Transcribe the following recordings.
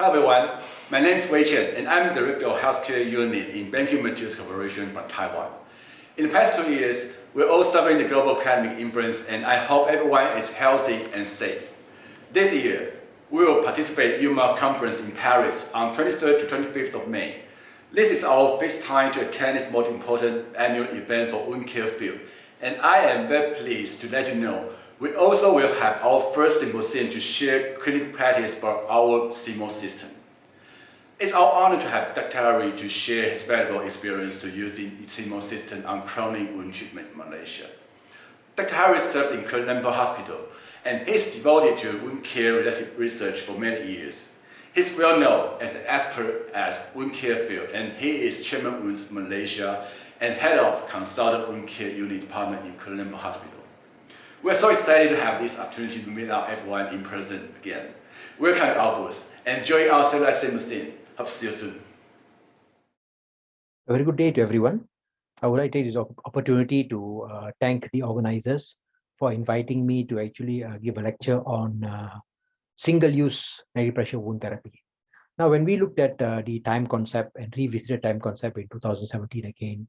Hello everyone, my name is Wei Chen and I'm the Director of Healthcare Unit in Banking Materials Corporation from Taiwan. In the past 2 years, we're all suffering the global pandemic influence and I hope everyone is healthy and safe. This year, we will participate in EWMA conference in Paris on 23rd to 25th of May. This is our first time to attend this most important annual event for wound care field, and I am very pleased to let you know we also will have our first symposium to share clinical practice for our CMO system. It's our honor to have Dr. Ari to share his valuable experience to using the CMO system on chronic wound treatment in Malaysia. Dr. Harris serves in Kuala Lumpur Hospital and is devoted to wound care related research for many years. He's well known as an expert at wound care field and he is Chairman of Wounds Malaysia and Head of Consultant Wound Care Unit Department in Kuala Lumpur Hospital. We're so excited to have this opportunity to meet our everyone in person again. Welcome to our booth. Enjoy our Cellular Symposium. Hope to see you soon. A very good day to everyone. I would like to take this opportunity to thank the organizers for inviting me to actually give a lecture on single-use negative pressure wound therapy. Now, when we looked at the time concept and revisited time concept in 2017 again,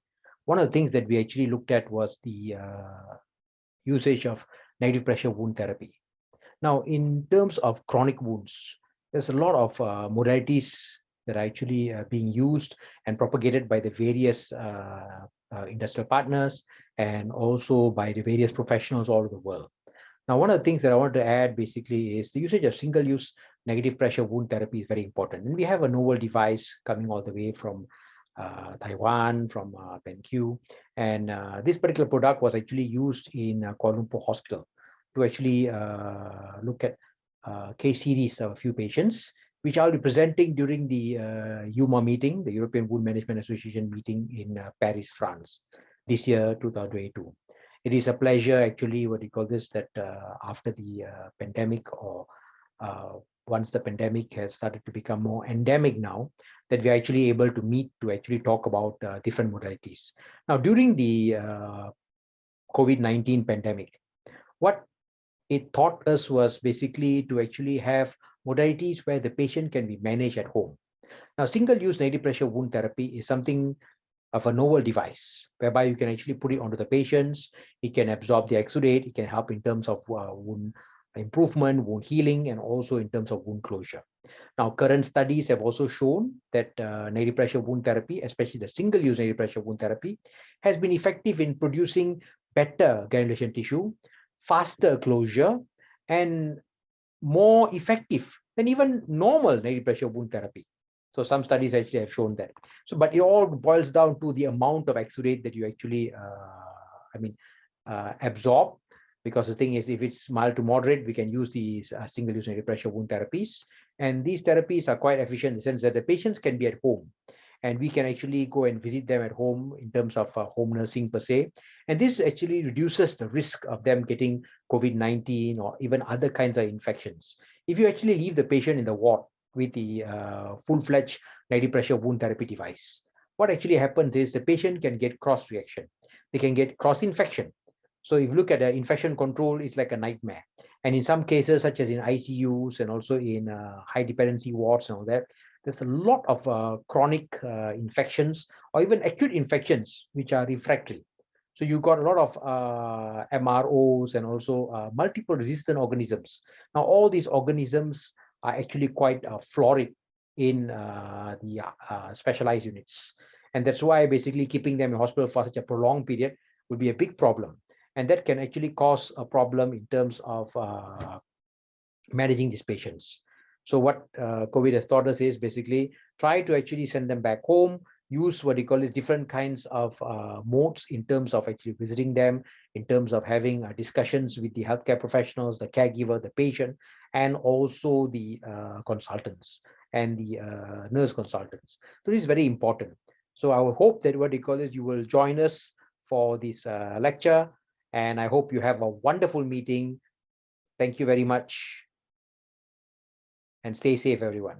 one of the things that we actually looked at was the usage of negative pressure wound therapy. Now, in terms of chronic wounds, there's a lot of modalities that are actually being used and propagated by the various industrial partners and also by the various professionals all over the world. Now, one of the things that I want to add basically is the usage of single-use negative pressure wound therapy is very important. And we have a novel device coming all the way from Taiwan, from BenQ. And this particular product was actually used in Kuala Lumpur Hospital to actually look at case series of a few patients, which I'll be presenting during the EWMA meeting, the European Wound Management Association meeting in Paris, France, this year, 2022. It is a pleasure, actually, what you call this, that after the pandemic or once the pandemic has started to become more endemic now, that we're actually able to meet to actually talk about different modalities. Now, during the COVID-19 pandemic, what it taught us was basically to actually have modalities where the patient can be managed at home. Now, single-use negative pressure wound therapy is something of a novel device, whereby you can actually put it onto the patients, it can absorb the exudate, it can help in terms of wound improvement, wound healing, and also in terms of wound closure. Now, current studies have also shown that negative pressure wound therapy, especially the single-use negative pressure wound therapy, has been effective in producing better granulation tissue, faster closure, and more effective than even normal negative pressure wound therapy. So some studies actually have shown that. So, but it all boils down to the amount of exudate that you actually, absorb. Because the thing is, if it's mild to moderate, we can use these single-use negative pressure wound therapies. And these therapies are quite efficient in the sense that the patients can be at home. And we can actually go and visit them at home in terms of home nursing per se. And this actually reduces the risk of them getting COVID-19 or even other kinds of infections. If you actually leave the patient in the ward with the full-fledged negative pressure wound therapy device, what actually happens is the patient can get cross-reaction. They can get cross-infection. So if you look at the infection control, it's like a nightmare. And in some cases, such as in ICUs and also in high dependency wards and all that, there's a lot of chronic infections or even acute infections which are refractory. So you've got a lot of MROs and also multiple resistant organisms. Now, all these organisms are actually quite florid in the specialized units. And that's why basically keeping them in hospital for such a prolonged period would be a big problem. And that can actually cause a problem in terms of managing these patients. So what COVID has taught us is basically try to actually send them back home, use what you call is different kinds of modes in terms of actually visiting them, in terms of having discussions with the healthcare professionals, the caregiver, the patient, and also the consultants and the nurse consultants. So this is very important. So I will hope that what you call is you will join us for this lecture. And I hope you have a wonderful meeting. Thank you very much. And stay safe, everyone.